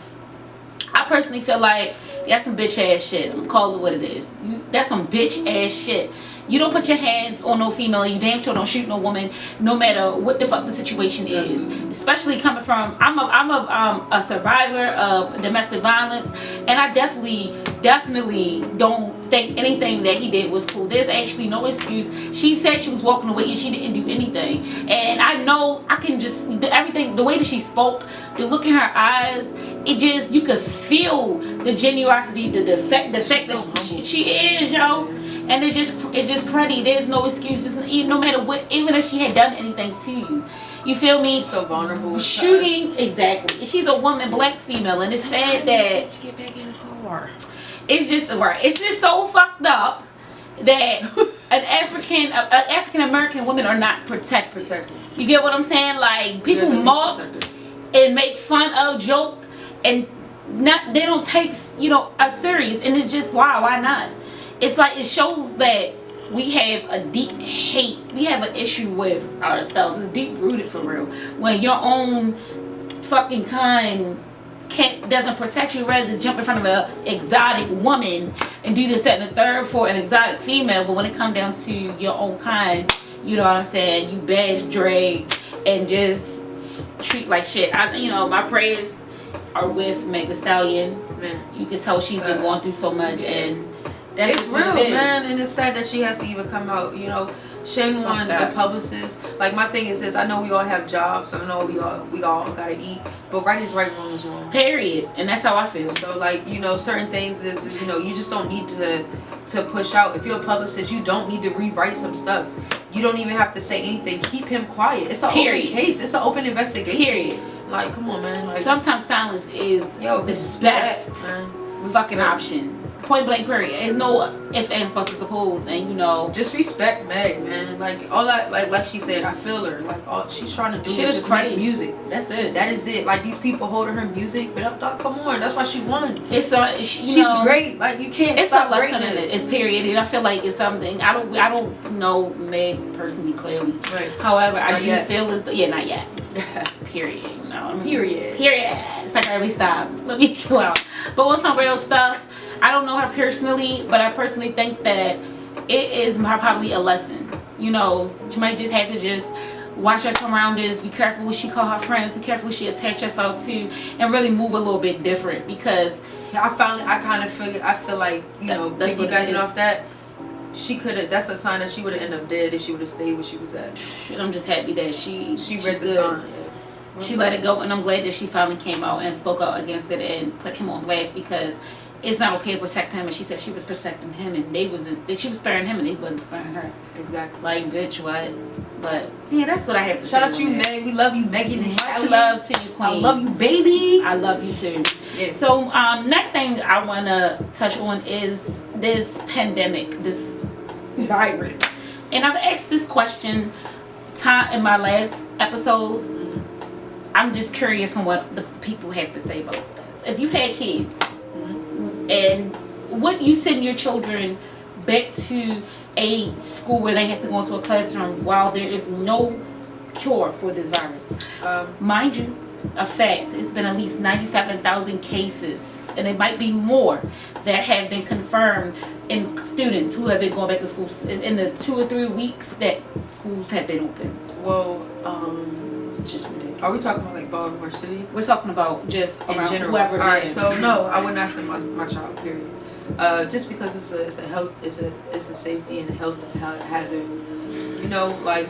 [SPEAKER 1] I personally feel like that's some bitch ass shit. I'm calling it what it is. That's some bitch ass shit. You don't put your hands on no female. You damn sure don't shoot no woman, no matter what the fuck the situation is.
[SPEAKER 2] Absolutely.
[SPEAKER 1] Especially coming from, I'm a survivor of domestic violence, and I definitely don't think anything that he did was cool. There's actually no excuse. She said she was walking away and she didn't do anything. And I know I can just everything, the way that she spoke, the look in her eyes, it just, you could feel the genuosity, the fact that she is, yo. And it's just cruddy. There's no excuses, no matter what. Even if she had done anything to you, you feel me?
[SPEAKER 2] So vulnerable.
[SPEAKER 1] Shooting, exactly. She's a woman, black female, and it's sad that.
[SPEAKER 3] Let's get back in the car.
[SPEAKER 1] It's just right. It's just so fucked up that African American women are not protected. You get what I'm saying? Like, people mock and make fun of, joke, and they don't take us serious. And it's just why not? It's like, it shows that we have a deep hate. We have an issue with ourselves. It's deep rooted for real. When your own fucking kind doesn't protect you, rather than jump in front of an exotic woman and do this, that, and the third for an exotic female. But when it comes down to your own kind, you know what I'm saying, you bash, drag, and just treat like shit. My prayers are with Megan Thee Stallion.
[SPEAKER 2] Man.
[SPEAKER 1] You can tell she's been going through so much, and that's
[SPEAKER 2] it's real, man, and it's sad that she has to even come out. Shame on the publicist. Like, my thing is this: I know we all have jobs, so I know we all gotta eat, but right is right, wrong is wrong.
[SPEAKER 1] Period, and that's how I feel.
[SPEAKER 2] So, like, certain things is you just don't need to push out. If you're a publicist, you don't need to rewrite some stuff. You don't even have to say anything. Keep him quiet. It's an open case. It's an open investigation.
[SPEAKER 1] Period.
[SPEAKER 2] Like, come on, man. Like,
[SPEAKER 1] sometimes silence is the best fucking option. Point blank, period. There's no if, ands, buts, or suppose, and
[SPEAKER 2] just respect Meg, man. Like, all that, like she said, I feel her. Like, all she's trying to do is just make music.
[SPEAKER 1] That's it.
[SPEAKER 2] That is it. Like, these people holding her music, but come on, that's why she won.
[SPEAKER 1] She's
[SPEAKER 2] great. Like, you can't stop greatness.
[SPEAKER 1] It's period, and I feel like it's something. I don't know Meg personally clearly.
[SPEAKER 2] Right.
[SPEAKER 1] However, I do feel as though not yet. Period.
[SPEAKER 2] Period.
[SPEAKER 1] It's like, let me stop. Let me chill out. But what's some real stuff? I don't know her personally, but I personally think that it is probably a lesson. She might just have to just watch her surroundings, be careful what she call her friends, be careful what she attach herself to, and really move a little bit different. Because
[SPEAKER 2] I feel like piggybacking off that, she could have. That's a sign that she would have ended up dead if she would have stayed where she was at.
[SPEAKER 1] And I'm just happy that she
[SPEAKER 2] read the sign.
[SPEAKER 1] She let it go, and I'm glad that she finally came out and spoke out against it and put him on blast, because it's not okay to protect him, and she said she was protecting him, and she was sparing him, and he wasn't sparing her.
[SPEAKER 2] Exactly.
[SPEAKER 1] Like, bitch, what? But yeah, that's what I have to say.
[SPEAKER 2] Shout out to you, Meg. We love you, Megan.
[SPEAKER 1] Much love to you, Queen.
[SPEAKER 2] I love you, baby.
[SPEAKER 1] I love you too.
[SPEAKER 2] Yeah.
[SPEAKER 1] So next thing I want to touch on is this pandemic, this virus, and I've asked this question in my last episode. I'm just curious on what the people have to say about this. If you had kids, and would you send your children back to a school where they have to go into a classroom while there is no cure for this virus? Mind you, a fact, it's been at least 97,000 cases, and it might be more, that have been confirmed in students who have been going back to school in the 2 or 3 weeks that schools have been open.
[SPEAKER 2] Well,
[SPEAKER 1] It's just ridiculous.
[SPEAKER 2] Are we talking about like Baltimore City?
[SPEAKER 1] We're talking about just
[SPEAKER 2] In
[SPEAKER 1] around
[SPEAKER 2] general.
[SPEAKER 1] whoever.
[SPEAKER 2] All right. So no, I would not send my child. Period. Just because it's a health, it's a safety and a health hazard. You know, like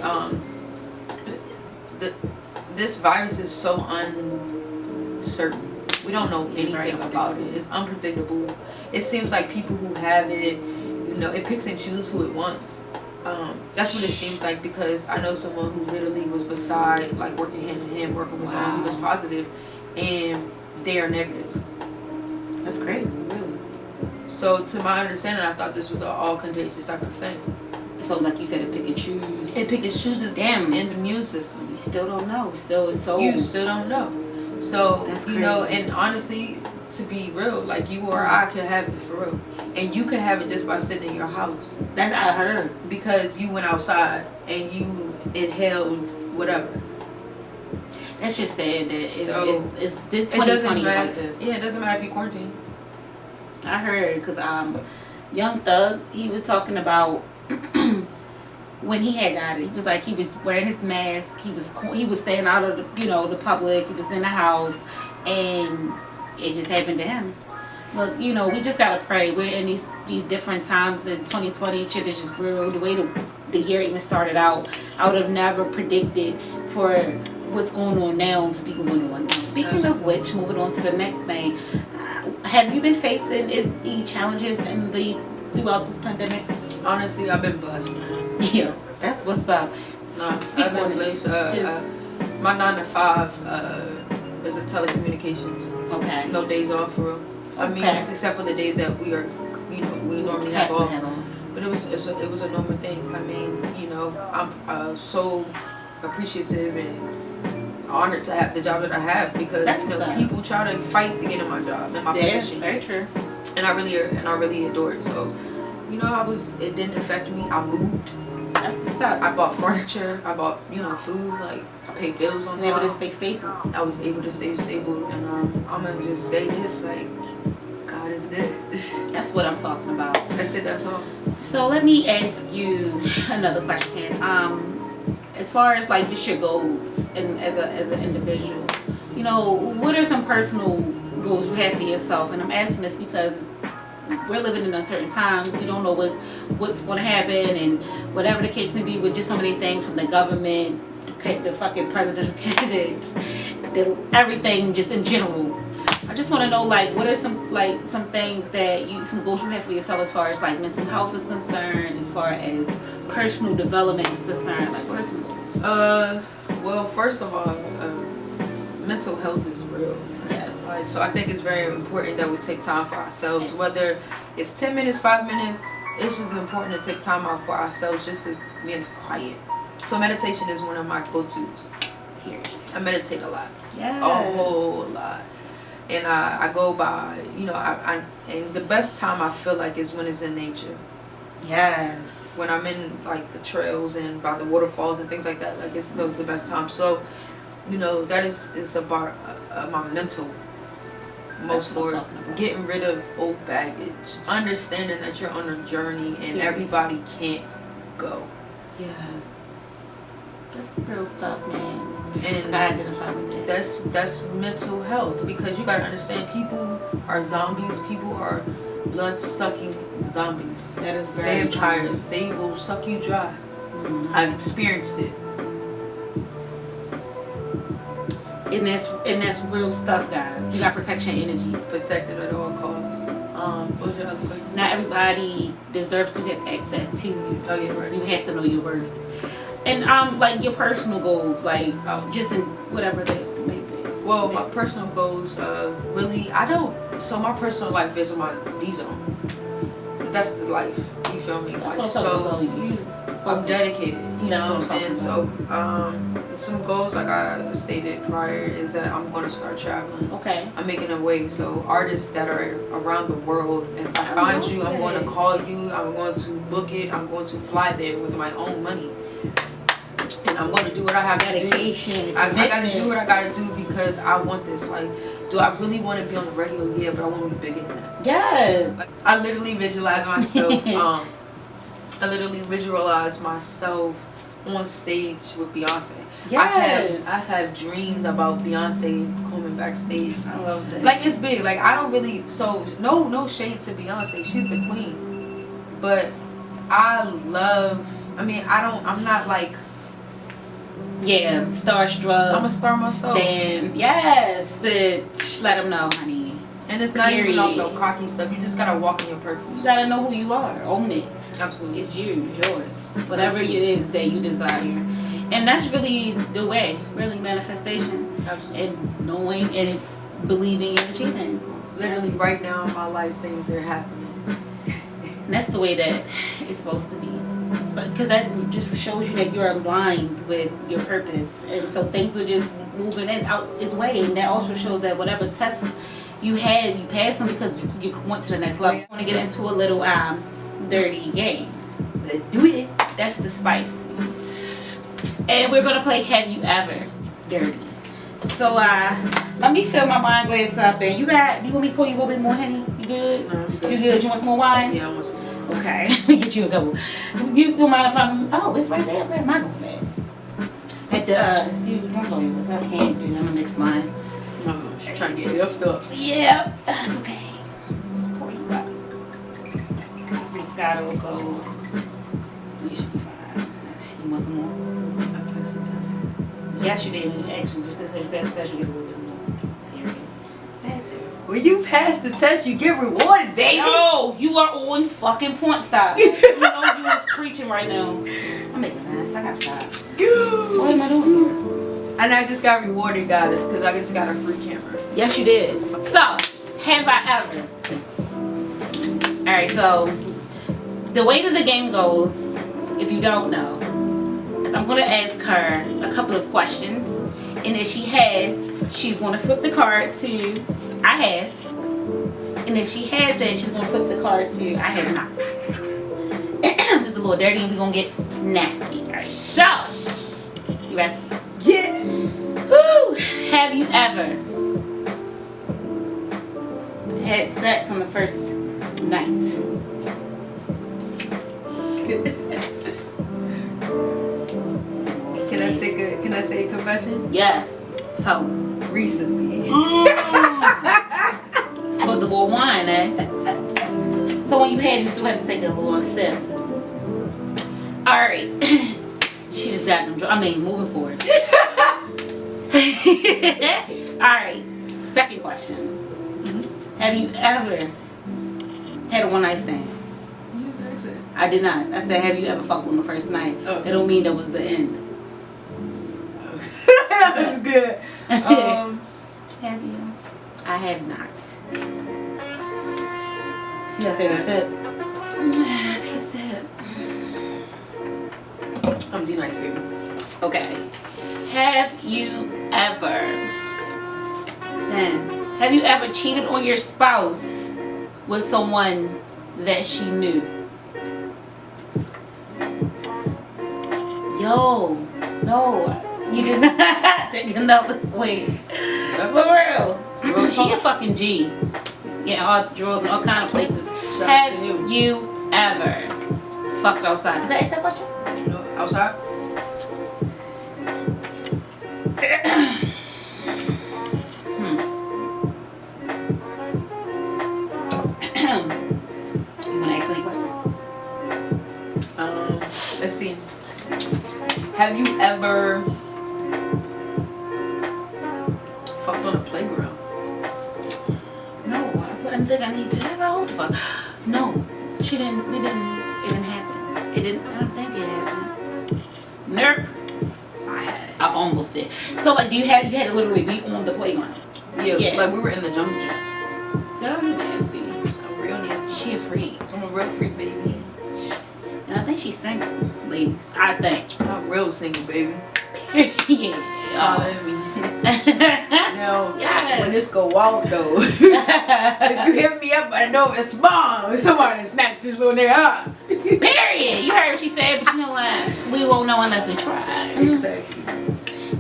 [SPEAKER 2] this virus is so uncertain. We don't know anything about it. It's unpredictable. It seems like people who have it, you know, it picks and chooses who it wants. That's what it seems like, because I know someone who literally was beside, like working hand in hand, working with someone who was positive, and they are negative.
[SPEAKER 1] That's crazy, really.
[SPEAKER 2] So to my understanding, I thought this was an all contagious type of thing.
[SPEAKER 1] So like you said, it pick and choose.
[SPEAKER 2] It pick and chooses
[SPEAKER 1] Damn.
[SPEAKER 2] in the immune system.
[SPEAKER 1] We still don't know. It's so.
[SPEAKER 2] You still don't know. So
[SPEAKER 1] That's
[SPEAKER 2] you
[SPEAKER 1] crazy.
[SPEAKER 2] know, and honestly, to be real, like you or I could have it for real, and you could have it just by sitting in your house.
[SPEAKER 1] That's I heard.
[SPEAKER 2] Because you went outside and you inhaled whatever.
[SPEAKER 1] That's just sad that it's this
[SPEAKER 2] It doesn't
[SPEAKER 1] 2020
[SPEAKER 2] matter.
[SPEAKER 1] like this.
[SPEAKER 2] Yeah, it doesn't matter if you quarantine.
[SPEAKER 1] I heard because Young Thug, he was talking about when he had got it. He was like, he was wearing his mask. He was staying out of the public. He was in the house, and it just happened to him. Look, we just gotta pray. We're in these different times in 2020. Shit is just grew. The way the year even started out, I would have never predicted for what's going on now to be going on. Speaking of which, moving on to the next thing, have you been facing any challenges throughout this pandemic?
[SPEAKER 2] Honestly, I've been blessed, man.
[SPEAKER 1] Yeah, that's what's up.
[SPEAKER 2] I've been blessed. My 9 to 5 is a telecommunications.
[SPEAKER 1] Okay.
[SPEAKER 2] No days off for real. I mean, except for the days that we are, we normally have off. But it was a normal thing. I mean, I'm so appreciative and honored to have the job that I have, because people try to fight to get in my job, in my position.
[SPEAKER 1] Very true.
[SPEAKER 2] And I really adore it. So, it didn't affect me. I moved.
[SPEAKER 1] That's what's up.
[SPEAKER 2] I bought furniture. I bought food. Like, I paid bills on time.
[SPEAKER 1] Able to stay stable.
[SPEAKER 2] I was able to stay stable, and I'm gonna just say this, like, God is good.
[SPEAKER 1] That's what I'm talking about.
[SPEAKER 2] That's it. That's all.
[SPEAKER 1] So let me ask you another question. As far as like just your goals and as an individual, what are some personal goals you have for yourself? And I'm asking this because we're living in uncertain times. We don't know what's going to happen, and whatever the case may be with just so many things from the government, the fucking presidential candidates, everything just in general. I just want to know, like, what are some things that some goals you have for yourself as far as like mental health is concerned, as far as personal development is concerned. Like, what are some goals?
[SPEAKER 2] Well, first of all, mental health is real.
[SPEAKER 1] Yes.
[SPEAKER 2] Like, so I think it's very important that we take time for ourselves. Yes. Whether it's 10 minutes, 5 minutes, it's just important to take time out for ourselves just to be quiet. So meditation is one of my go-tos.
[SPEAKER 1] Here.
[SPEAKER 2] I meditate a lot.
[SPEAKER 1] Yeah.
[SPEAKER 2] A whole lot. And I go by, and the best time I feel like is when it's in nature.
[SPEAKER 1] Yes.
[SPEAKER 2] When I'm in like the trails and by the waterfalls and things like that, like it's the best time. So, that is about my mental. Most for getting rid of old baggage, understanding that you're on a journey and everybody can't go.
[SPEAKER 1] Yes. That's real stuff, man.
[SPEAKER 2] And
[SPEAKER 1] I identify with that.
[SPEAKER 2] That's mental health, because you gotta understand, people are zombies. People are blood-sucking zombies.
[SPEAKER 1] That is very
[SPEAKER 2] vampires.
[SPEAKER 1] true.
[SPEAKER 2] They will suck you dry. Mm-hmm. I've experienced it.
[SPEAKER 1] And that's real stuff, guys. You gotta protect your energy.
[SPEAKER 2] Protect it at all costs. What was your other question?
[SPEAKER 1] Not everybody deserves to have access to you.
[SPEAKER 2] Oh yeah, right.
[SPEAKER 1] So you have to know your worth. And like your personal goals, like just in whatever they may be.
[SPEAKER 2] Well, my personal goals, really, so my personal life is my D-zone. That's the life. You feel me?
[SPEAKER 1] That's
[SPEAKER 2] like,
[SPEAKER 1] what I'm
[SPEAKER 2] I'm dedicated. You know what I'm saying?
[SPEAKER 1] So,
[SPEAKER 2] some goals, like I stated prior, is that I'm going to start traveling.
[SPEAKER 1] Okay.
[SPEAKER 2] I'm making a way. So artists that are around the world, if I find you, I'm going to call you. I'm going to book it. I'm going to fly there with my own money. And I'm going to do what I have to do. I got to do what I got to do, because I want this. Like, do I really want to be on the radio? Yeah, but I want to be bigger than that.
[SPEAKER 1] Yes.
[SPEAKER 2] Like, I literally visualize myself. I literally visualize myself on stage with Beyonce.
[SPEAKER 1] Yes.
[SPEAKER 2] I've had dreams about Beyonce coming backstage.
[SPEAKER 1] I love that.
[SPEAKER 2] Like, it's big. Like, I don't really, so no shade to Beyonce. She's the queen. But I'm not like,
[SPEAKER 1] yeah, starstruck.
[SPEAKER 2] I'm a star myself.
[SPEAKER 1] Then yes, bitch, let them know, honey.
[SPEAKER 2] And it's not even off no
[SPEAKER 1] Period.
[SPEAKER 2] cocky stuff. You just gotta walk in your purpose.
[SPEAKER 1] You gotta know who you are. Own it.
[SPEAKER 2] Absolutely.
[SPEAKER 1] It's you, it's yours. Whatever it is that you desire. And that's really the way, really manifestation.
[SPEAKER 2] Absolutely.
[SPEAKER 1] And knowing and believing and achieving.
[SPEAKER 2] Literally right now in my life, things are happening.
[SPEAKER 1] And that's the way that it's supposed to be. Because that just shows you that you're aligned with your purpose. And so things are just moving in out its way. And that also shows that whatever tests you had, you passed them because you went to the next level. I want to get into a little dirty game.
[SPEAKER 2] Let's do it.
[SPEAKER 1] That's the spice. And we're gonna play Have You Ever Dirty. So let me fill my wine glass up. And you want me to pour you a little bit more, honey? You good?
[SPEAKER 2] No, I'm good.
[SPEAKER 1] You good? You want some more wine?
[SPEAKER 2] Yeah, I want some.
[SPEAKER 1] Okay, let me get you a couple. You don't mind if I'm? Oh, it's right there. Where am I going at? At the don't go yours. I can't do. I'm gonna mix mine.
[SPEAKER 2] She's trying to get effed up.
[SPEAKER 1] Yeah, that's okay. Just pour you up. This is Moscato, so you should be fine. You want some more? Yes, you did. Actually, just because you passed the test, you get a little bit more. Period. That's it.
[SPEAKER 2] When you pass the test, you get rewarded, baby.
[SPEAKER 1] No, you are on fucking point. Stop. You know you was preaching right now. I'm making a mess. I gotta stop. What am I doing here?
[SPEAKER 2] And I just got rewarded, guys, because I just got a free camera.
[SPEAKER 1] Yes, you did. So, have I ever? Alright, so the way that the game goes, if you don't know, is I'm going to ask her a couple of questions. And if she has, she's going to flip the card to I have. And if she hasn't, she's going to flip the card to I have not. This is a little dirty and we're going to get nasty. Alright, so, you ready?
[SPEAKER 2] Yeah.
[SPEAKER 1] Woo! Have you ever had sex on the first night?
[SPEAKER 2] Can I say a confession?
[SPEAKER 1] Yes. So
[SPEAKER 2] Recently.
[SPEAKER 1] Spoke the little wine, eh? So when you have, you still have to take a little sip. Alright. She just got them moving forward. Alright. Second question.
[SPEAKER 2] Mm-hmm.
[SPEAKER 1] Have you ever had a one night stand? I did not. I said, have you ever fucked on the first night?
[SPEAKER 2] Oh.
[SPEAKER 1] That don't mean that was the end.
[SPEAKER 2] That was good.
[SPEAKER 1] Have you? I have not. You gotta take a sip. Take a sip.
[SPEAKER 2] I'm D-Nice, baby.
[SPEAKER 1] Okay. Have you ever? Have you ever cheated on your spouse with someone that she knew? Yo, no, you did not take another swing. For real. She a fucking G. Yeah, all drove in all kind of places. Have you ever fucked outside? Did I ask that question?
[SPEAKER 2] No, outside?
[SPEAKER 1] You wanna ask any questions?
[SPEAKER 2] Let's see. Have you ever fucked on a playground?
[SPEAKER 1] No, I didn't think I need to have a hold fuck. No, she didn't. It didn't happen. It didn't. I don't think it happened. Nope. I almost did. So like, you had to literally be on the playground.
[SPEAKER 2] Yeah, like we were in the jungle gym.
[SPEAKER 1] Girl, you nasty.
[SPEAKER 2] I'm real nasty.
[SPEAKER 1] She a freak.
[SPEAKER 2] I'm a real freak, baby.
[SPEAKER 1] And I think she's single, ladies. I think.
[SPEAKER 2] I'm real single, baby.
[SPEAKER 1] Yeah.
[SPEAKER 2] Holla at me. Now,
[SPEAKER 1] Yes.
[SPEAKER 2] when this go out though, if you hit me up, I know it's mom. If somebody snatched this little nigga up.
[SPEAKER 1] Period. You heard what she said, but you know what? We won't know unless we try.
[SPEAKER 2] Exactly.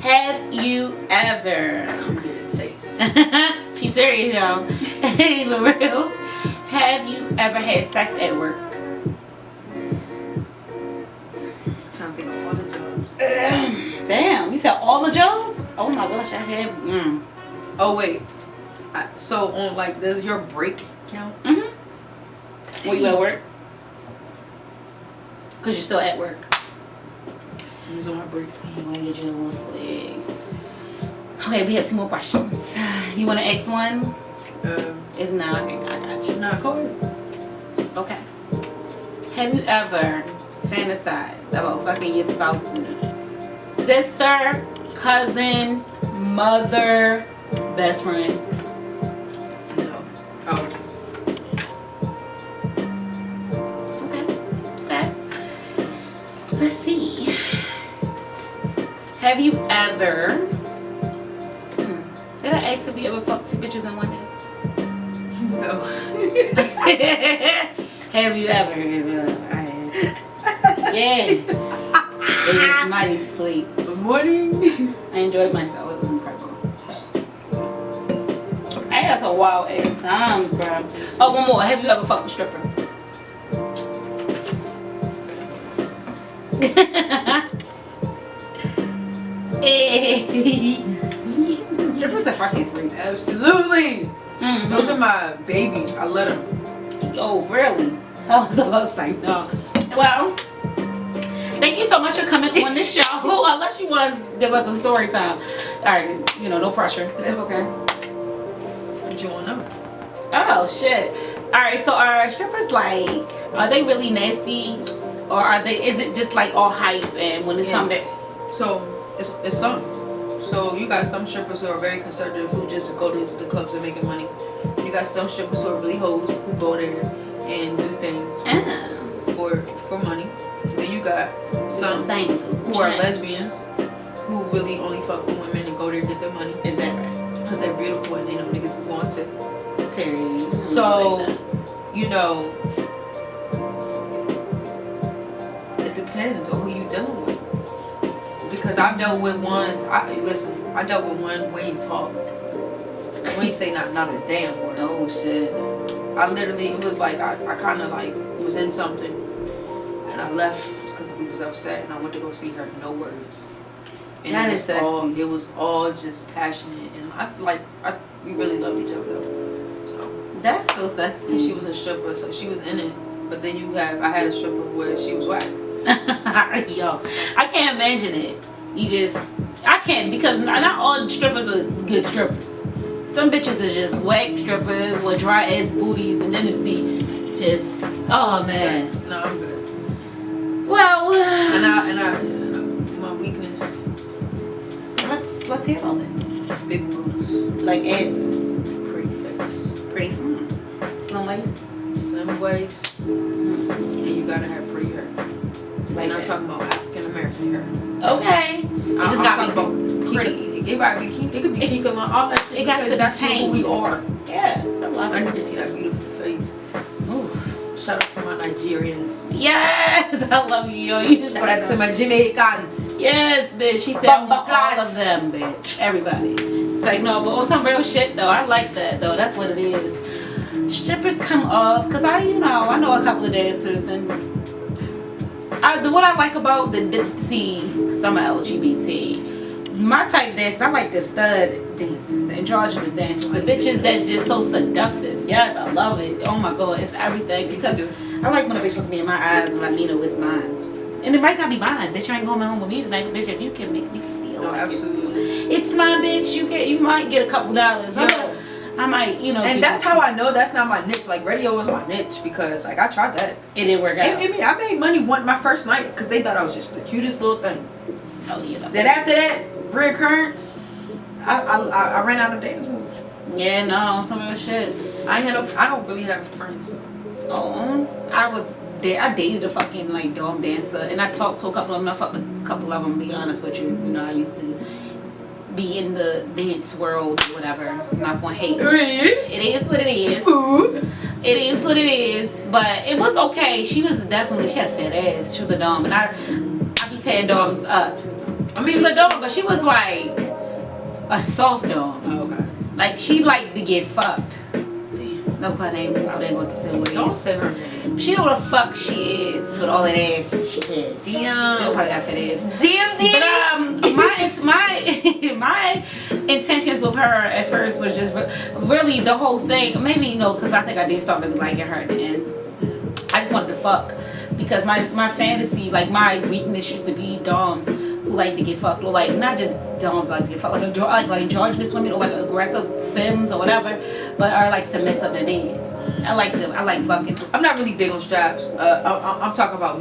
[SPEAKER 1] Have you ever?
[SPEAKER 2] Come get a taste.
[SPEAKER 1] She's serious, y'all. For real. Have you ever had sex at work?
[SPEAKER 2] Trying to think of all the jobs.
[SPEAKER 1] You said all the jobs? Oh my gosh, I had.
[SPEAKER 2] Oh wait. So on like, does your break count?
[SPEAKER 1] Were you at work? Cause you're still at work.
[SPEAKER 2] I was on my break.
[SPEAKER 1] I'm gonna get you a little sleep. Okay, we have 2 more questions. You wanna ask one? If not, okay, I got you.
[SPEAKER 2] Nah, go ahead.
[SPEAKER 1] Okay. Have you ever fantasized about fucking your spouse's sister, cousin, mother, best friend?
[SPEAKER 2] No. Oh.
[SPEAKER 1] Okay. Let's see. Have you ever... Did I ask if you ever fucked 2 bitches in one day?
[SPEAKER 2] No.
[SPEAKER 1] Have you ever? I have. Yes. It was mighty sweet.
[SPEAKER 2] Good morning.
[SPEAKER 1] I enjoyed myself. It was incredible. I had some wild ass times, bro. Oh, one more. Have you ever fucked a stripper? Strippers are fucking freak.
[SPEAKER 2] Absolutely. Those are my babies. I let them.
[SPEAKER 1] Oh, really? Tell us about something. No. Well, thank you so much for coming on this show. Unless you want to give us a story time. Alright, no pressure. This is okay.
[SPEAKER 2] What you want to know?
[SPEAKER 1] Oh, shit. Alright, so are strippers like, are they really nasty? Or is it just like all hype and when it comes to...
[SPEAKER 2] So, it's some. So, you got some strippers who are very conservative who just go to the clubs and making money. You got some strippers who are really hoes who go there and do things for money. Then you got some
[SPEAKER 1] things
[SPEAKER 2] who are lesbians who really only fuck with women and go there and get their money.
[SPEAKER 1] Is that right?
[SPEAKER 2] Because they're beautiful and they know niggas is going to.
[SPEAKER 1] Period.
[SPEAKER 2] So, it depends on who you dealing with. Because I've dealt with ones, I dealt with one Wayne talk. Wayne say not a damn word.
[SPEAKER 1] Oh shit.
[SPEAKER 2] It was like, I kind of like was in something. And I left because we was upset and I went to go see her, no words. And
[SPEAKER 1] that is sexy.
[SPEAKER 2] It was all just passionate. And we really loved each other though. So.
[SPEAKER 1] That's so sexy.
[SPEAKER 2] And she was a stripper, so she was in it. But then I had a stripper where she was whack.
[SPEAKER 1] Yo, I can't imagine it. I can't, because not all strippers are good strippers. Some bitches is just whack strippers with dry ass booties and then oh man.
[SPEAKER 2] No, I'm good.
[SPEAKER 1] Well,
[SPEAKER 2] my weakness.
[SPEAKER 1] Let's hear about it.
[SPEAKER 2] Big boobs.
[SPEAKER 1] Like asses.
[SPEAKER 2] Pretty face.
[SPEAKER 1] Pretty slim waist.
[SPEAKER 2] Slim waist. And you gotta have pretty hair. And I'm talking about African American hair.
[SPEAKER 1] Okay. It just got me pretty.
[SPEAKER 2] It could be Kika Long, all that shit. That's who we are.
[SPEAKER 1] Yes, I love it.
[SPEAKER 2] I need to see that beautiful face. Oof. Shout out to my Nigerians.
[SPEAKER 1] Yes, I love you, yo.
[SPEAKER 2] Shout out to my Jamaicans.
[SPEAKER 1] Yes, bitch. She said all of them, bitch. Everybody. It's like, no, but on some real shit, though. I like that, though. That's what it is. Strippers come off, because I know a couple of dancers, and what I like about because I'm an LGBT, my type dance, I like the stud dances, the androgynous dances, the bitches that's just so seductive. Yes, I love it. Oh my god, it's everything. Because I like when a bitch look me in my eyes and let me know it's mine. And it might not be mine, bitch. You ain't going home with me tonight, bitch. If you can make me feel
[SPEAKER 2] like
[SPEAKER 1] absolutely, it's my bitch. You might get a couple dollars. I might,
[SPEAKER 2] And that's how I know that's not my niche. Like, radio was my niche because, like, I tried that.
[SPEAKER 1] It didn't work out.
[SPEAKER 2] I made money my first night because they thought I was just the cutest little thing.
[SPEAKER 1] Oh, yeah.
[SPEAKER 2] Then after that, reoccurrence, I ran out of dance moves.
[SPEAKER 1] Yeah, no, some of the shit.
[SPEAKER 2] I don't really have friends.
[SPEAKER 1] Oh, I dated a fucking, like, dog dancer. And I talked to a couple of them. I fucked a couple of them, to be honest with you. I used to be in the dance world or whatever. I'm not gonna hate it. It is what it is. It is what it is. But it was okay. She had a fat ass. She was a dom. And I be tearing doms up. She was a dom, but she was like a soft dom.
[SPEAKER 2] Oh, okay.
[SPEAKER 1] Like, she liked to get fucked.
[SPEAKER 2] Damn.
[SPEAKER 1] No pun name. I didn't go to say what it
[SPEAKER 2] Don't
[SPEAKER 1] is.
[SPEAKER 2] say her name.
[SPEAKER 1] She know what the fuck she is with all that ass she has. She still probably got fat ass.
[SPEAKER 2] Damn.
[SPEAKER 1] But my intentions with her at first was just really the whole thing. Maybe because I think I did start really liking her at the end. I just wanted to fuck because my fantasy, like my weakness, used to be doms who like to get fucked, or like not just doms like to get fucked, like androgynous women or like aggressive femmes or whatever, but are like submissive and bad. I like fucking.
[SPEAKER 2] I'm not really big on straps. I'm talking about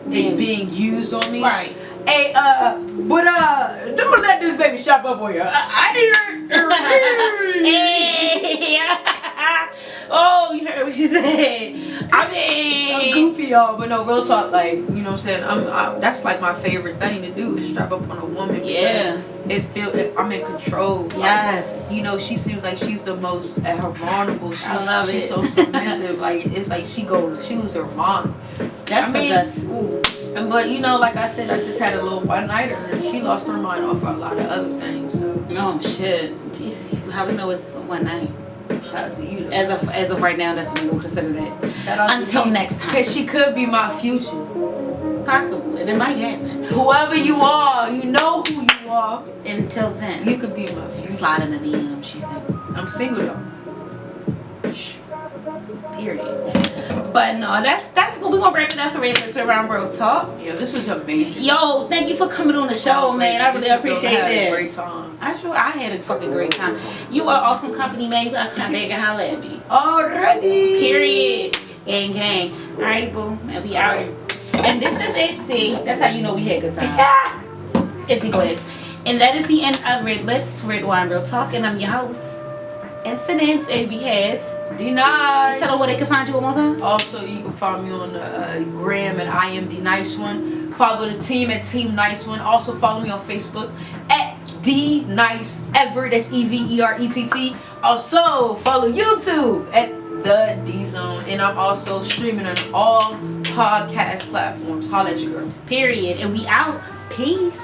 [SPEAKER 2] it being used on me.
[SPEAKER 1] Right.
[SPEAKER 2] Hey, but don't let this baby strap up on you. I need her.
[SPEAKER 1] Oh, you heard what she said. I mean,
[SPEAKER 2] I'm goofy, y'all, but no, real talk. Like, you know what I'm saying? That's like my favorite thing to do is strap up on a woman.
[SPEAKER 1] Yeah.
[SPEAKER 2] I'm in control.
[SPEAKER 1] Yes.
[SPEAKER 2] Like, she seems like she's the most at her vulnerable. She's so
[SPEAKER 1] it.
[SPEAKER 2] submissive. Like, it's like she loses her mind.
[SPEAKER 1] That's the best.
[SPEAKER 2] Ooh. But like I said, I just had a little one nighter and she lost her mind off a lot of other things. So.
[SPEAKER 1] Oh shit. Jeez, how we know it's one night?
[SPEAKER 2] Shout out to you.
[SPEAKER 1] As of right now, that's what we will consider that.
[SPEAKER 2] Shout out
[SPEAKER 1] until
[SPEAKER 2] to you.
[SPEAKER 1] Next time.
[SPEAKER 2] Because she could be my future.
[SPEAKER 1] Possible, and it might happen.
[SPEAKER 2] Whoever you are, you know who you are.
[SPEAKER 1] Until then,
[SPEAKER 2] you could be my future.
[SPEAKER 1] Slide in the DM. She said.
[SPEAKER 2] I'm single though.
[SPEAKER 1] Period. But no, that's good. We're gonna wrap it up for RedLips RedWine RealTalk.
[SPEAKER 2] Yeah, this was amazing.
[SPEAKER 1] Yo, thank you for coming on the show, man. I really appreciate that.
[SPEAKER 2] I had a great time.
[SPEAKER 1] I had a fucking great time. You are awesome company, man. You gotta come back and holler at me.
[SPEAKER 2] Already.
[SPEAKER 1] Period. Gang, gang. All right, boo. And we out. And this is it. See, that's how you know we had a good time. Empty glass. And that is the end of RedLips RedWine RealTalk. And I'm your host, Infinite, and we have
[SPEAKER 2] D-Nice.
[SPEAKER 1] Tell them where they can find you one more time.
[SPEAKER 2] Also, you can find me on Gram at I am D-Nice1. Follow the team at Team Nice One. Also follow me on Facebook at D-Nice-Ever. That's EVERETT. Also follow YouTube at The D-Zone. And I'm also streaming on all podcast platforms. Holla at your girl.
[SPEAKER 1] Period. And we out. Peace.